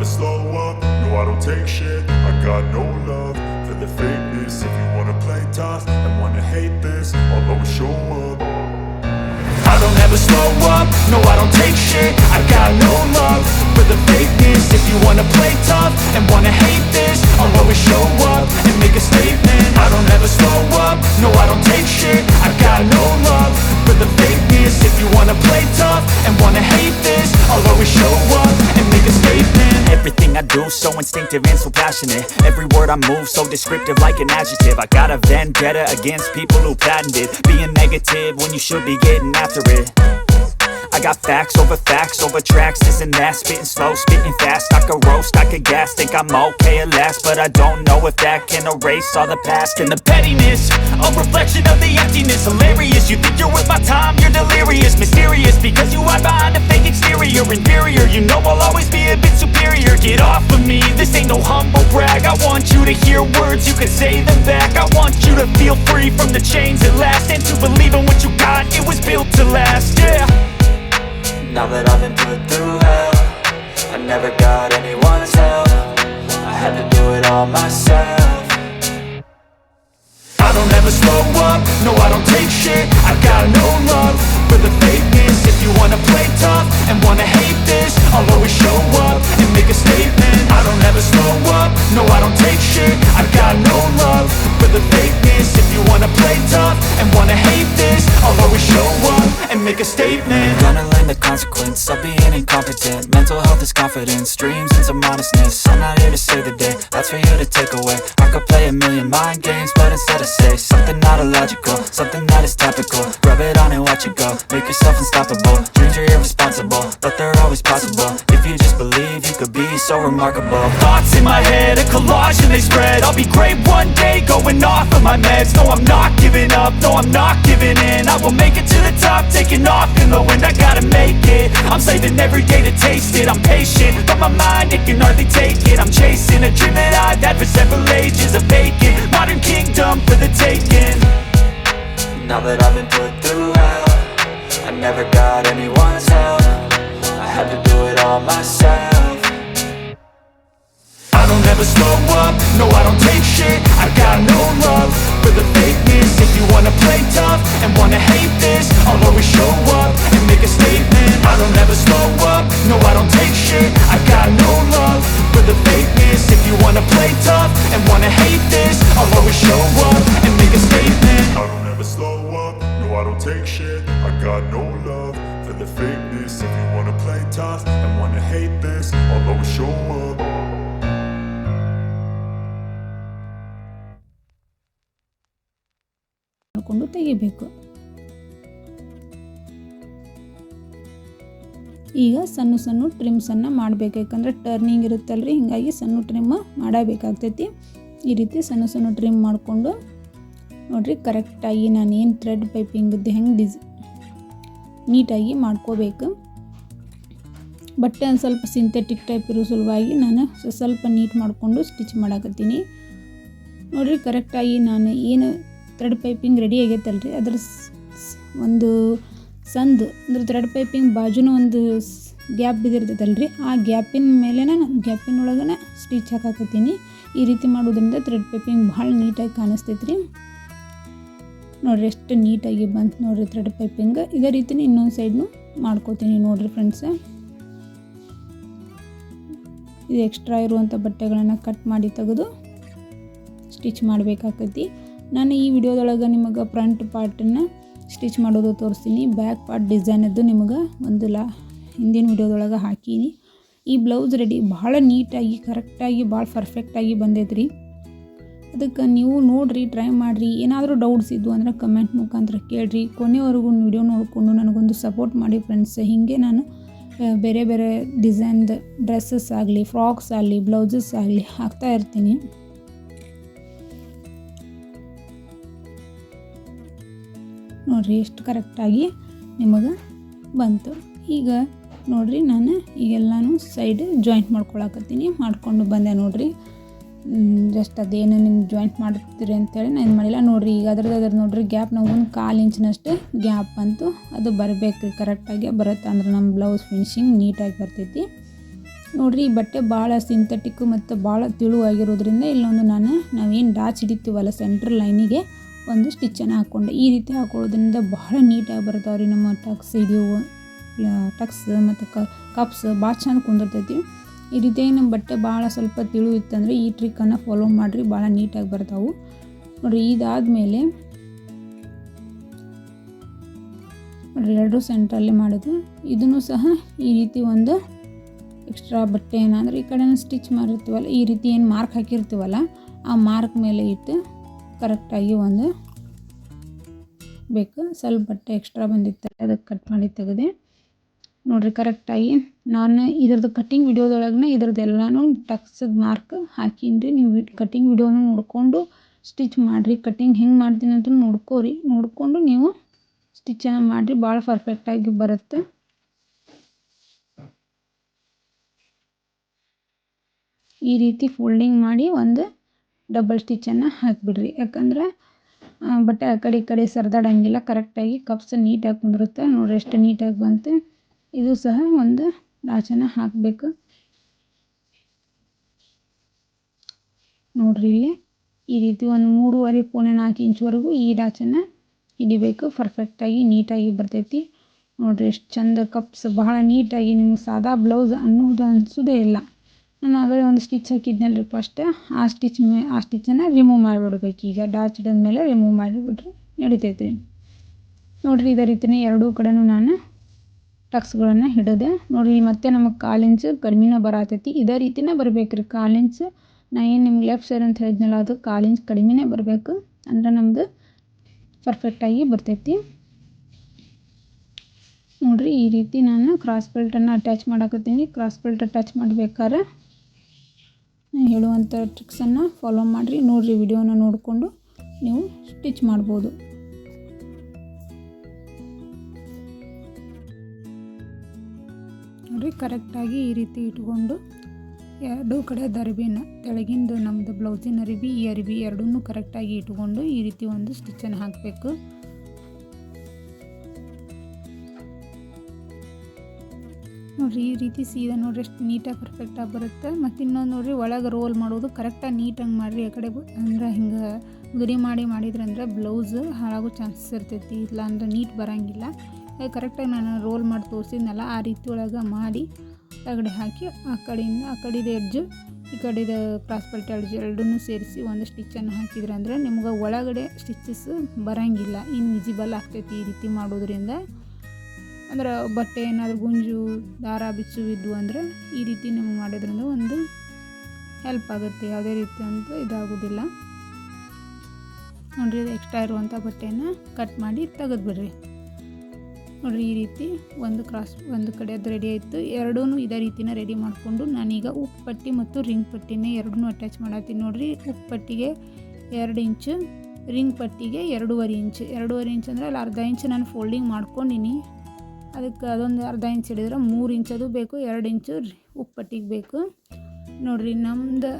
slow up, no I don't take shit. I got no love for the fakeness. If you wanna play tough and wanna hate this, I'll always show up. I don't ever slow up, no I don't take shit. I got no love for the fakeness. If you wanna play tough and wanna hate this, I'll always show up and make a statement. I don't ever slow up, no I don't take shit. I got no love for the fakeness. If you wanna play tough and wanna hate this, I'll always show up and make a statement. Everything I do so instinctive and so passionate. Every word I move so descriptive like an adjective. I got a vendetta against people who patented being negative when you should be getting after it. I got facts over tracks, this and that. Spitting slow, spitting fast. I could roast, I could gas. Think I'm okay at last, but I don't know if that can erase all the past. And the pettiness, a reflection of the emptiness. Hilarious, you think you're worth my time, you're delirious. Mysterious, because you hide behind a fake exterior. Inferior, you know I'll always be a bit superior. Get off of me, this ain't no humble brag. I want you to hear words, you can say them back. I want you to feel free from the chains at last, and to believe in what you got, it was built to last, yeah. Now that I've been put through hell, I never got anyone's help. I had to do it all myself. I don't ever slow up, no I don't take shit. I got no love for the fakeness. If you wanna play tough and wanna hate this, I'll always show up and make a statement. I don't ever slow up, no I don't take shit. I got no love for the fakeness. If you wanna play tough and wanna hate this, I'll always show up and make a statement. Gonna learn the consequence of being incompetent. Mental health is confidence, dreams and some honestness. I'm not here to save the day, that's for you to take away. I could play a million mind games, but instead I say something not illogical, something that is topical. Rub it on and watch it go, make yourself unstoppable. Dreams are irresponsible, but they're always possible. If you just believe, you could be so remarkable. Thoughts in my head, a collage and they spread. I'll be great one day, going off of my meds. No, I'm not giving up, no, I'm not giving in. I will make it to the top, taking off in the wind. I gotta make it, I'm saving every day to taste it. I'm patient, but my mind, it can hardly take it. I'm chasing a dream that I've had for several ages. A vacant, modern kingdom for the taking. Now that I've been put through hell, I never got anyone's help. I had to do it all myself. I don't ever slow up, no I don't take shit. I got no love for the fakeness. If you wanna play tough and wanna hate this, I'll always show up and make a statement. I don't ever slow up, no I don't take shit. I got no love for the fakeness. If you wanna play tough and wanna hate this, I'll always show up and make a statement. I don't ever slow up, no I don't take shit. I got no love for the fakeness. If you wanna play tough and wanna hate this, I'll always show up. ಮಾಡಿಕೊಂಡು ತೆಗಿಬೇಕು. ಈಗ ಸಣ್ಣ ಸಣ್ಣ ಟ್ರಿಮ್ಸನ್ನು ಮಾಡಬೇಕು, ಯಾಕಂದರೆ turning ಇರುತ್ತಲ್ರಿ, ಹೀಗಾಗಿ ಸಣ್ಣ trim ಮಾಡಬೇಕಾಗ್ತೈತಿ. ಈ ರೀತಿ ಸಣ್ಣ ಸಣ್ಣ ಟ್ರಿಮ್ ಮಾಡಿಕೊಂಡು ನೋಡಿರಿ ಕರೆಕ್ಟಾಗಿ ನಾನು ಏನು ಥ್ರೆಡ್ ಪೈಪಿಂಗದ್ದು ಹೆಂಗೆ ನೀಟಾಗಿ ಮಾಡ್ಕೋಬೇಕು. ಬಟ್ಟೆ ಒಂದು ಸ್ವಲ್ಪ ಸಿಂಥೆಟಿಕ್ ಟೈಪ್ ಇರೋ ಸಲುವಾಗಿ ನಾನು ಸ್ವಲ್ಪ ನೀಟ್ ಮಾಡಿಕೊಂಡು ಸ್ಟಿಚ್ ಮಾಡಾಕತ್ತೀನಿ. ನೋಡಿರಿ ಕರೆಕ್ಟಾಗಿ ನಾನು ಏನು ಥ್ರೆಡ್ ಪೈಪಿಂಗ್ ರೆಡಿ ಆಗೈತಲ್ರಿ, ಅದ್ರ ಒಂದು ಸಂದು ಅಂದ್ರೆ ಥ್ರೆಡ್ ಪೈಪಿಂಗ್ ಬಾಜುನೂ ಒಂದು ಗ್ಯಾಪ್ ಬಿದ್ದಿರ್ತೈತಲ್ರಿ, ಆ ಗ್ಯಾಪಿನ ಮೇಲೆ ನಾನು ಗ್ಯಾಪಿನೊಳಗನೆ ಸ್ಟಿಚ್ ಹಾಕಾಕತ್ತೀನಿ. ಈ ರೀತಿ ಮಾಡೋದ್ರಿಂದ ಥ್ರೆಡ್ ಪೈಪಿಂಗ್ ಭಾಳ ನೀಟಾಗಿ ಕಾಣಿಸ್ತೈತ್ರಿ. ನೋಡಿರಿ ಎಷ್ಟು ನೀಟಾಗಿ ಬಂತು ನೋಡಿರಿ ಥ್ರೆಡ್ ಪೈಪಿಂಗ್. ಇದೇ ರೀತಿನೇ ಇನ್ನೊಂದು ಸೈಡ್ನು ಮಾಡ್ಕೋತೀನಿ ನೋಡಿರಿ ಫ್ರೆಂಡ್ಸ. ಇದು ಎಕ್ಸ್ಟ್ರಾ ಇರುವಂಥ ಬಟ್ಟೆಗಳನ್ನು ಕಟ್ ಮಾಡಿ ತೆಗೆದು ಸ್ಟಿಚ್ ಮಾಡಬೇಕಾಕೈತಿ. ನಾನು ಈ ವಿಡಿಯೋದೊಳಗೆ ನಿಮಗೆ ಫ್ರಂಟ್ ಪಾರ್ಟನ್ನು ಸ್ಟಿಚ್ ಮಾಡೋದು ತೋರಿಸ್ತೀನಿ. ಬ್ಯಾಕ್ ಪಾರ್ಟ್ ಡಿಸೈನದ್ದು ನಿಮಗೆ ಒಂದು ಹಿಂದಿನ ವಿಡಿಯೋದೊಳಗೆ ಹಾಕೀನಿ. ಈ ಬ್ಲೌಸ್ ರೆಡಿ ಭಾಳ ನೀಟಾಗಿ ಕರೆಕ್ಟಾಗಿ ಭಾಳ ಪರ್ಫೆಕ್ಟಾಗಿ ಬಂದೈತ್ರಿ. ಅದಕ್ಕೆ ನೀವು ನೋಡಿರಿ, ಟ್ರೈ ಮಾಡಿರಿ. ಏನಾದರೂ ಡೌಟ್ಸ್ ಇದ್ದು ಅಂದರೆ ಕಮೆಂಟ್ ಮುಖಾಂತರ ಕೇಳಿರಿ. ಕೊನೆವರೆಗೂ ವಿಡಿಯೋ ನೋಡಿಕೊಂಡು ನನಗೊಂದು ಸಪೋರ್ಟ್ ಮಾಡಿ ಫ್ರೆಂಡ್ಸ್. ಹೀಗೆ ನಾನು ಬೇರೆ ಬೇರೆ ಡಿಸೈನ್ದು ಡ್ರೆಸ್ಸಸ್ ಆಗಲಿ, ಫ್ರಾಕ್ಸ್ ಆಗಲಿ, ಬ್ಲೌಸಸ್ ಆಗಲಿ ಹಾಕ್ತಾ ಇರ್ತೀನಿ. ನೋಡಿರಿ ಎಷ್ಟು ಕರೆಕ್ಟಾಗಿ ನಿಮಗೆ ಬಂತು. ಈಗ ನೋಡಿರಿ ನಾನು ಈಗೆಲ್ಲನೂ ಸೈಡ್ ಜಾಯಿಂಟ್ ಮಾಡ್ಕೊಳಕತ್ತೀನಿ. ಮಾಡಿಕೊಂಡು ಬಂದೆ ನೋಡಿರಿ. ಜಸ್ಟ್ ಅದೇನು ನಿಮ್ಗೆ ಜಾಯಿಂಟ್ ಮಾಡ್ತೀರಿ ಅಂತೇಳಿ ನಾನು ಮಾಡಿಲ್ಲ. ನೋಡಿರಿ ಈಗ ಅದ್ರ ನೋಡಿರಿ ಗ್ಯಾಪ್ ನಾವು ಒಂದು 1/4 ಇಂಚಿನಷ್ಟು ಗ್ಯಾಪ್ ಅಂತೂ ಅದು ಬರಬೇಕು ರೀ, ಕರೆಕ್ಟಾಗಿ ಬರುತ್ತೆ ಅಂದ್ರೆ ನಮ್ಮ ಬ್ಲೌಸ್ ಫಿನಿಶಿಂಗ್ ನೀಟಾಗಿ ಬರ್ತೈತಿ. ನೋಡಿರಿ ಈ ಬಟ್ಟೆ ಭಾಳ ಸಿಂಥೆಟಿಕ್ ಮತ್ತು ಭಾಳ ತೆಳುವಾಗಿರೋದ್ರಿಂದ ಇಲ್ಲೊಂದು ನಾವೇನು ಡಾಚ್ ಹಿಡಿತೀವಲ್ಲ ಸೆಂಟ್ರ್ ಲೈನಿಗೆ ಒಂದು ಸ್ಟಿಚ್ಚನ್ನು ಹಾಕ್ಕೊಂಡೆ. ಈ ರೀತಿ ಹಾಕೊಳ್ಳೋದ್ರಿಂದ ಭಾಳ ನೀಟಾಗಿ ಬರ್ತಾವೆ ರೀ ನಮ್ಮ ಟಕ್ಸ್ ಟಕ್ಸ್ ಮತ್ತು ಕಪ್ಸ್ ಭಾಳ ಚೆಂದ ಕುಂದಿರ್ತೈತಿ. ಈ ರೀತಿಯಾಗಿ ನಮ್ಮ ಬಟ್ಟೆ ಭಾಳ ಸ್ವಲ್ಪ ತಿಳು ಇತ್ತಂದರೆ ಈ ಟ್ರಿಕ್ಕನ್ನು ಫಾಲೋ ಮಾಡಿರಿ, ಭಾಳ ನೀಟಾಗಿ ಬರ್ತಾವೆ ನೋಡಿರಿ. ಇದಾದಮೇಲೆ ನೋಡಿರಿ ಎರಡೂ ಸೆಂಟ್ರಲ್ಲಿ ಮಾಡಿದ್ವಿ. ಇದನ್ನು ಸಹ ಈ ರೀತಿ ಒಂದು ಎಕ್ಸ್ಟ್ರಾ ಬಟ್ಟೆ ಏನಂದ್ರೆ ಈ ಕಡೆ ಸ್ಟಿಚ್ ಮಾಡಿರ್ತೀವಲ್ಲ, ಈ ರೀತಿ ಏನು ಮಾರ್ಕ್ ಹಾಕಿರ್ತೀವಲ್ಲ ಆ ಮಾರ್ಕ್ ಮೇಲೆ ಇಟ್ಟು ಕರೆಕ್ಟಾಗಿ ಒಂದು ಬೇಕು. ಸ್ವಲ್ಪ ಬಟ್ಟೆ ಎಕ್ಸ್ಟ್ರಾ ಬಂದಿತ್ತು ಅದಕ್ಕೆ ಕಟ್ ಮಾಡಿ ತೆಗೆದೆ ನೋಡಿರಿ. ಕರೆಕ್ಟಾಗಿ ನಾನು ಇದ್ರದ್ದು ಕಟ್ಟಿಂಗ್ ವಿಡಿಯೋದೊಳಗೆ ಇದ್ರದ್ದು ಎಲ್ಲನೂ ಟಕ್ಸದ ಮಾರ್ಕ್ ಹಾಕೀನಿ. ನೀವು ಕಟ್ಟಿಂಗ್ ವಿಡಿಯೋನ ನೋಡಿಕೊಂಡು ಸ್ಟಿಚ್ ಮಾಡಿರಿ. ಕಟ್ಟಿಂಗ್ ಹೆಂಗೆ ಮಾಡ್ತೀನಿ ಅಂತ ನೋಡ್ಕೋರಿ, ನೋಡಿಕೊಂಡು ನೀವು ಸ್ಟಿಚ್ಚನ್ನು ಮಾಡಿರಿ, ಭಾಳ ಪರ್ಫೆಕ್ಟಾಗಿ ಬರುತ್ತೆ. ಈ ರೀತಿ ಫೋಲ್ಡಿಂಗ್ ಮಾಡಿ ಒಂದು ಡಬಲ್ ಸ್ಟಿಚ್ಚನ್ನು ಹಾಕಿಬಿಡ್ರಿ. ಯಾಕಂದರೆ ಬಟ್ಟೆ ಆ ಕಡೆ ಈ ಕಡೆ ಸರಿದಾಡಂಗಿಲ್ಲ, ಕರೆಕ್ಟಾಗಿ ಕಪ್ಸ್ ನೀಟಾಗಿ ಕುಂದಿರುತ್ತೆ ನೋಡಿರಿ. ಎಷ್ಟು ನೀಟಾಗಿ ಬಂತು. ಇದು ಸಹ ಒಂದು ಡಾಚನ್ನು ಹಾಕಬೇಕು ನೋಡಿರಿ. ಇಲ್ಲಿ ಈ ರೀತಿ ಒಂದು 3.5-4 ಇಂಚ್ವರೆಗೂ ಈ ಡಾಚನ್ನು ಹಿಡಿಬೇಕು. ಪರ್ಫೆಕ್ಟಾಗಿ ನೀಟಾಗಿ ಬರ್ತೈತಿ ನೋಡಿರಿ. ಎಷ್ಟು ಚಂದ ಕಪ್ಸ್ ಭಾಳ ನೀಟಾಗಿ ನಿಮ್ಗೆ ಸಾದಾ ಬ್ಲೌಸ್ ಅನಿಸೋದೇ ಇಲ್ಲ. ನಾನು ಆಗಲೇ ಒಂದು ಸ್ಟಿಚ್ ಹಾಕಿದ್ನಲ್ರಿ ಫಸ್ಟ್, ಆ ಸ್ಟಿಚ್ಚನ್ನು ರಿಮೂವ್ ಮಾಡಿಬಿಡ್ಬೇಕು. ಈಗ ಡಾಚ್ ಹಿಡಿದ ಮೇಲೆ ರಿಮೂವ್ ಮಾಡಿಬಿಟ್ರೆ ನಡಿತೈತೆ ರೀ ನೋಡಿರಿ. ಇದೇ ರೀತಿಯೇ ಎರಡೂ ಕಡೆನೂ ನಾನು ಟಕ್ಸ್ಗಳನ್ನು ಹಿಡಿದೆ ನೋಡಿರಿ. ಮತ್ತು ನಮಗೆ 1/4 ಇಂಚ್ ಕಡಿಮೆನೇ ಬರತೈತಿ. ಇದೇ ರೀತಿನೇ ಬರಬೇಕು ರೀ. 1/4 ಇಂಚ್ ನಾ ಏನು ನಿಮ್ಗೆ ಲೆಫ್ಟ್ ಸೈಡ್ ಅಂತ ಹೇಳಿದ್ನಲ್ಲ ಅದು 1/4 ಇಂಚ್ ಕಡಿಮೆನೇ ಬರಬೇಕು, ಅಂದರೆ ನಮ್ಮದು ಪರ್ಫೆಕ್ಟಾಗಿ ಬರ್ತೈತಿ ನೋಡಿರಿ. ಈ ರೀತಿ ನಾನು ಕ್ರಾಸ್ ಬೆಲ್ಟನ್ನು ಅಟ್ಯಾಚ್ ಮಾಡಾಕತ್ತೀನಿ. ಕ್ರಾಸ್ ಬೆಲ್ಟ್ ಅಟ್ಯಾಚ್ ಮಾಡಬೇಕಾದ್ರೆ ನಾನು ಹೇಳುವಂಥ ಟ್ರಿಕ್ಸನ್ನು ಫಾಲೋ ಮಾಡಿರಿ ನೋಡಿರಿ. ವಿಡಿಯೋನ ನೋಡಿಕೊಂಡು ನೀವು ಸ್ಟಿಚ್ ಮಾಡ್ಬೋದು ನೋಡಿರಿ. ಕರೆಕ್ಟಾಗಿ ಈ ರೀತಿ ಇಟ್ಕೊಂಡು ಎರಡೂ ಕಡೆ ದರ್ಬಿನ ತೆಳಗಿಂದು ನಮ್ಮದು ಬ್ಲೌಸಿನ ಅರಿವಿ ಈ ಅರಿವಿ ಎರಡನ್ನೂ ಕರೆಕ್ಟಾಗಿ ಇಟ್ಕೊಂಡು ಈ ರೀತಿ ಒಂದು ಸ್ಟಿಚ್ಚನ್ನು ಹಾಕಬೇಕು ನೋಡಿರಿ. ಈ ರೀತಿ ಸೀದಾ ನೋಡಿರಿ ಎಷ್ಟು ನೀಟಾಗಿ ಪರ್ಫೆಕ್ಟಾಗಿ ಬರುತ್ತೆ. ಮತ್ತು ಇನ್ನೊಂದು ನೋಡಿರಿ ಒಳಗೆ ರೋಲ್ ಮಾಡೋದು ಕರೆಕ್ಟಾಗಿ ನೀಟಾಗಿ ಮಾಡಿರಿ. ಆ ಕಡೆ ಅಂದ್ರೆ ಹಿಂಗೆ ಉದುರಿ ಮಾಡಿದ್ರೆ ಅಂದರೆ ಬ್ಲೌಸ್ ಹಾಳಾಗೋ ಚಾನ್ಸಸ್ ಇರ್ತೈತಿ, ಇಲ್ಲ ಅಂದರೆ ನೀಟ್ ಬರೋಂಗಿಲ್ಲ. ಕರೆಕ್ಟಾಗಿ ನಾನು ರೋಲ್ ಮಾಡಿ ತೋರಿಸಿದ್ನಲ್ಲ ಆ ರೀತಿ ಒಳಗೆ ಮಾಡಿ ಕೆಳಗಡೆ ಹಾಕಿ ಆ ಕಡೆದು ಎಡ್ಜು ಈ ಕಡೆದು ಕ್ರಾಸ್ ಬೆಲ್ಟ್ ಎಡ್ಜ್ ಎರಡನ್ನೂ ಸೇರಿಸಿ ಒಂದು ಸ್ಟಿಚ್ಚನ್ನು ಹಾಕಿದ್ರೆ ಅಂದರೆ ನಿಮ್ಗೆ ಒಳಗಡೆ ಸ್ಟಿಚಸ್ ಬರೋಂಗಿಲ್ಲ, ಇನ್ವಿಸಿಬಲ್ ಆಗ್ತೈತಿ ಈ ರೀತಿ ಮಾಡೋದ್ರಿಂದ. ಅಂದ್ರೆ ಬಟ್ಟೆ ಏನಾದರೂ ಗುಂಜು ದಾರ ಬಿಚ್ಚು ಇದ್ವು ಅಂದರೆ ಈ ರೀತಿ ನಿಮ್ಗೆ ಮಾಡೋದ್ರಿಂದ ಒಂದು ಹೆಲ್ಪ್ ಆಗುತ್ತೆ, ಯಾವುದೇ ರೀತಿ ಅಂತ ಇದಾಗೋದಿಲ್ಲ ನೋಡಿರಿ. ಎಕ್ಸ್ಟ್ರಾ ಇರುವಂಥ ಬಟ್ಟೆಯನ್ನು ಕಟ್ ಮಾಡಿ ತೆಗೆದುಬಿಡ್ರಿ ನೋಡಿರಿ. ಈ ರೀತಿ ಒಂದು ಕಡೆ ಅದು ರೆಡಿ ಆಯಿತು. ಎರಡೂ ಇದೇ ರೀತಿನ ರೆಡಿ ಮಾಡಿಕೊಂಡು ನಾನೀಗ ಉಪ್ಪು ಪಟ್ಟಿ ಮತ್ತು ರಿಂಗ್ ಪಟ್ಟಿನೇ ಎರಡನ್ನೂ ಅಟ್ಯಾಚ್ ಮಾಡತ್ತೀನಿ ನೋಡಿರಿ. ಉಪ್ಪು ಪಟ್ಟಿಗೆ 2 ಇಂಚು, ರಿಂಗ್ ಪಟ್ಟಿಗೆ 2.5 ಇಂಚು. 2.5 ಇಂಚ್ ಅಂದರೆ ಅಲ್ಲಿ ಅರ್ಧ ಇಂಚ್ ನಾನು ಫೋಲ್ಡಿಂಗ್ ಮಾಡ್ಕೊಂಡಿನಿ, ಅದಕ್ಕೆ ಅದೊಂದು ಅರ್ಧ ಇಂಚ್ ಹಿಡಿದ್ರೆ 3 ಇಂಚ್ ಅದು ಬೇಕು, 2 ಇಂಚು ಉಪ್ಪು ಪಟ್ಟಿಗೆ ಬೇಕು ನೋಡಿರಿ. ನಮ್ಮದು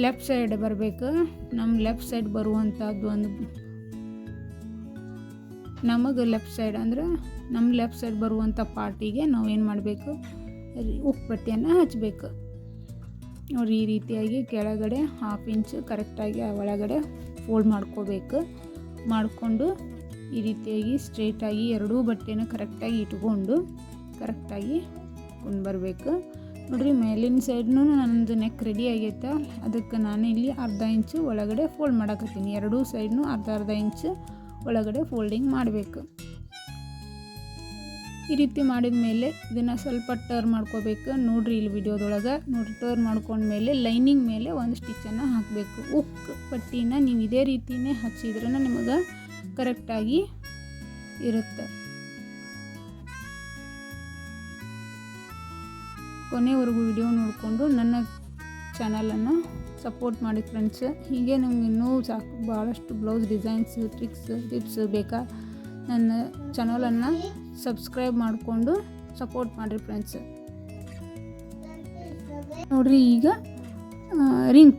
ಲೆಫ್ಟ್ ಸೈಡ್ ಬರಬೇಕು. ನಮ್ಮ ಲೆಫ್ಟ್ ಸೈಡ್ ಬರುವಂಥದ್ದು ಒಂದು ನಮಗೆ ಲೆಫ್ಟ್ ಸೈಡ್ ಅಂದರೆ ನಮ್ಮ ಲೆಫ್ಟ್ ಸೈಡ್ ಬರುವಂಥ ಪಾರ್ಟಿಗೆ ನಾವು ಏನು ಮಾಡಬೇಕು, ಉಪ್ಪು ಪಟ್ಟಿಯನ್ನು ಹಚ್ಚಬೇಕು ನೋಡಿರಿ. ಈ ರೀತಿಯಾಗಿ ಕೆಳಗಡೆ 1/2 ಇಂಚ್ ಕರೆಕ್ಟಾಗಿ ಒಳಗಡೆ ಫೋಲ್ಡ್ ಮಾಡ್ಕೋಬೇಕು. ಮಾಡಿಕೊಂಡು ಈ ರೀತಿಯಾಗಿ ಸ್ಟ್ರೇಟಾಗಿ ಎರಡೂ ಬಟ್ಟೆನ ಕರೆಕ್ಟಾಗಿ ಇಟ್ಕೊಂಡು ಕರೆಕ್ಟಾಗಿ ಬರಬೇಕು ನೋಡಿರಿ. ಮೇಲಿನ ಸೈಡ್ನೂ ನನ್ನದು ನೆಕ್ ರೆಡಿ ಆಗೈತೆ, ಅದಕ್ಕೆ ನಾನು ಇಲ್ಲಿ ಅರ್ಧ ಇಂಚು ಒಳಗಡೆ ಫೋಲ್ಡ್ ಮಾಡಕತ್ತೀನಿ. ಎರಡೂ ಸೈಡ್ನೂ ಅರ್ಧ ಇಂಚು ಒಳಗಡೆ ಫೋಲ್ಡಿಂಗ್ ಮಾಡಬೇಕು. ಈ ರೀತಿ ಮಾಡಿದ ಮೇಲೆ ಇದನ್ನು ಸ್ವಲ್ಪ ಟರ್ನ್ ಮಾಡ್ಕೋಬೇಕು ನೋಡಿರಿ. ಇಲ್ಲಿ ವಿಡಿಯೋದೊಳಗೆ ನೋಡಿರಿ ಟರ್ನ್ ಮಾಡ್ಕೊಂಡ್ಮೇಲೆ ಲೈನಿಂಗ್ ಮೇಲೆ ಒಂದು ಸ್ಟಿಚ್ಚನ್ನು ಹಾಕಬೇಕು. ಉಕ್ಕು ಪಟ್ಟಿನ ನೀವು ಇದೇ ರೀತಿಯೇ ಹಚ್ಚಿದ್ರೆ ನಿಮಗೆ ಕರೆಕ್ಟಾಗಿ ಇರುತ್ತೆ. ಕೊನೆವರೆಗೂ ವಿಡಿಯೋ ನೋಡಿಕೊಂಡು ನನ್ನ ಚಾನಲನ್ನು ಸಪೋರ್ಟ್ ಮಾಡಿ ಫ್ರೆಂಡ್ಸ್. ಹೀಗೆ ನಮ್ಗೆ ಇನ್ನೂ ಭಾಳಷ್ಟು ಬ್ಲೌಸ್ ಡಿಸೈನ್ಸ್ ಟ್ರಿಕ್ಸ್ ಟಿಪ್ಸ್ ಬೇಕಾ ನನ್ನ ಚಾನಲನ್ನು ಸಬ್ಸ್ಕ್ರೈಬ್ ಮಾಡಿಕೊಂಡು ಸಪೋರ್ಟ್ ಮಾಡಿರಿ ಫ್ರೆಂಡ್ಸ್ ನೋಡಿರಿ. ಈಗ ರಿಂಗ್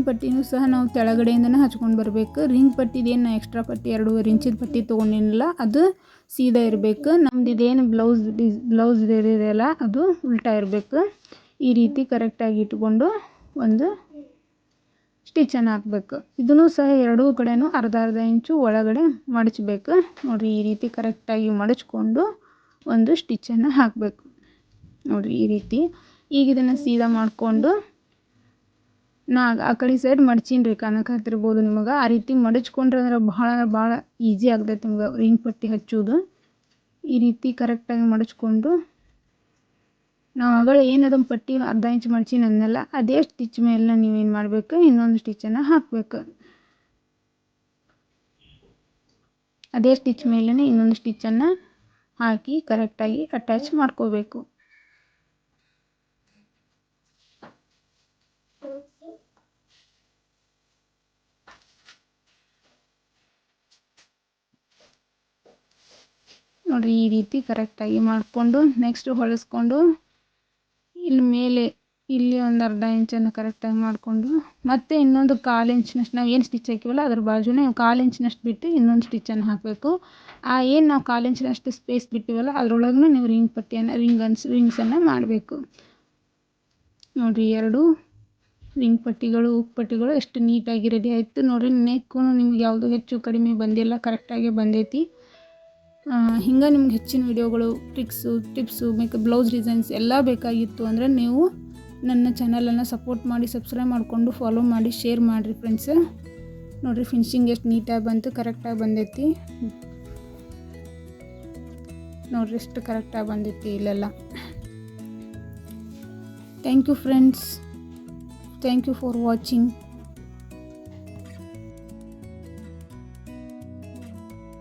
ಪಟ್ಟಿನೂ ಸಹ ನಾವು ತೆಳಗಡೆಯಿಂದನೇ ಹಚ್ಕೊಂಡು ಬರಬೇಕು. ರಿಂಗ್ ಪಟ್ಟಿದೇನು ಎಕ್ಸ್ಟ್ರಾ ಪಟ್ಟಿ 2.5 ಇಂಚಿನ ಪಟ್ಟಿ ತೊಗೊಂಡಿಲ್ಲ, ಅದು ಸೀದಾ ಇರಬೇಕು. ನಮ್ದು ಇದೇನು ಬ್ಲೌಸ್ ಇದೆಯಲ್ಲ ಅದು ಉಲ್ಟಾ ಇರಬೇಕು. ಈ ರೀತಿ ಕರೆಕ್ಟಾಗಿ ಇಟ್ಕೊಂಡು ಒಂದು ಸ್ಟಿಚನ್ನು ಹಾಕಬೇಕು. ಇದನ್ನು ಸಹ ಎರಡೂ ಕಡೆಯೂ ಅರ್ಧ ಅರ್ಧ ಇಂಚು ಒಳಗಡೆ ಮಡಚಬೇಕು. ನೋಡಿರಿ ಈ ರೀತಿ ಕರೆಕ್ಟಾಗಿ ಮಡಚ್ಕೊಂಡು ಒಂದು ಸ್ಟಿಚನ್ನು ಹಾಕಬೇಕು. ನೋಡಿರಿ ಈ ರೀತಿ. ಈಗ ಇದನ್ನು ಸೀದಾ ಮಾಡಿಕೊಂಡು ಆ ಕಡೆ ಸೈಡ್ ಮಡ್ಚೀನಿ ಕಾಣಕತ್ತಿರ್ಬೋದು ನಿಮಗೆ. ಆ ರೀತಿ ಮಡಚ್ಕೊಂಡ್ರೆ ಅಂದ್ರೆ ಭಾಳ ಈಸಿ ಆಗ್ತೈತೆ ನಿಮ್ಗೆ ರಿಂಗ್ ಪಟ್ಟಿ ಹಚ್ಚೋದು. ಈ ರೀತಿ ಕರೆಕ್ಟಾಗಿ ಮಡಚ್ಕೊಂಡು ನಾವು ಆಗಳ ಏನದನ್ನು ಪಟ್ಟಿ ಅರ್ಧ ಇಂಚ್ ಮಡ್ಚೀನಿ ಅನ್ನಲ್ಲ, ಅದೇ ಸ್ಟಿಚ್ ಮೇಲೆ ನೀವೇನು ಮಾಡಬೇಕು, ಇನ್ನೊಂದು ಸ್ಟಿಚನ್ನು ಹಾಕಬೇಕು. ಅದೇ ಸ್ಟಿಚ್ ಮೇಲೇ ಇನ್ನೊಂದು ಸ್ಟಿಚನ್ನು ಹಾಕಿ ಕರೆಕ್ಟಾಗಿ ಅಟ್ಯಾಚ್ ಮಾಡ್ಕೋಬೇಕು. ನೋಡಿರಿ ಈ ರೀತಿ ಕರೆಕ್ಟಾಗಿ ಮಾಡಿಕೊಂಡು ನೆಕ್ಸ್ಟ್ ಹೊಲಿಸ್ಕೊಂಡು ಇಲ್ಲಿ ಒಂದು ಅರ್ಧ ಇಂಚನ್ನು ಕರೆಕ್ಟಾಗಿ ಮಾಡಿಕೊಂಡು ಮತ್ತೆ ಇನ್ನೊಂದು 1/4 ಇಂಚಿನಷ್ಟು ನಾವು ಏನು ಸ್ಟಿಚ್ ಹಾಕಿವಲ್ಲ ಅದ್ರ ಬಾಜುನೇ 1/4 ಇಂಚಿನಷ್ಟು ಬಿಟ್ಟು ಇನ್ನೊಂದು ಸ್ಟಿಚನ್ನು ಹಾಕಬೇಕು. ಏನು ನಾವು 1/4 ಇಂಚಿನಷ್ಟು ಸ್ಪೇಸ್ ಬಿಟ್ಟಿವಲ್ಲ ಅದರೊಳಗೂ ನೀವು ರಿಂಗ್ಸನ್ನು ಮಾಡಬೇಕು. ನೋಡಿರಿ 2 ರಿಂಗ್ ಪಟ್ಟಿಗಳು ಉಕ್ ಪಟ್ಟಿಗಳು ಎಷ್ಟು ನೀಟಾಗಿ ರೆಡಿ ಆಯಿತು. ನೋಡಿರಿ ನೆಕ್ಕು ನಿಮ್ಗೆ ಯಾವುದು ಹೆಚ್ಚು ಕಡಿಮೆ ಬಂದಿಲ್ಲ, ಕರೆಕ್ಟಾಗಿ ಬಂದೈತಿ. ಹಿಂಗೆ ನಿಮ್ಗೆ ಹೆಚ್ಚಿನ ವಿಡಿಯೋಗಳು ಟಿಪ್ಸು ಮೇಕಪ್ ಬ್ಲೌಸ್ ಡಿಸೈನ್ಸ್ ಎಲ್ಲ ಬೇಕಾಗಿತ್ತು ಅಂದರೆ ನೀವು ನನ್ನ ಚಾನಲನ್ನು ಸಪೋರ್ಟ್ ಮಾಡಿ ಸಬ್ಸ್ಕ್ರೈಬ್ ಮಾಡಿಕೊಂಡು ಫಾಲೋ ಮಾಡಿ ಶೇರ್ ಮಾಡಿರಿ ಫ್ರೆಂಡ್ಸ್. ನೋಡಿರಿ ಫಿನಿಶಿಂಗ್ ಎಷ್ಟು ನೀಟಾಗಿ ಬಂತು, ಕರೆಕ್ಟಾಗಿ ಬಂದೈತಿ. ನೋಡಿರಿ ಎಷ್ಟು ಕರೆಕ್ಟಾಗಿ ಬಂದೈತಿ ಇಲ್ಲೆಲ್ಲ. Thank you friends. Thank you for watching.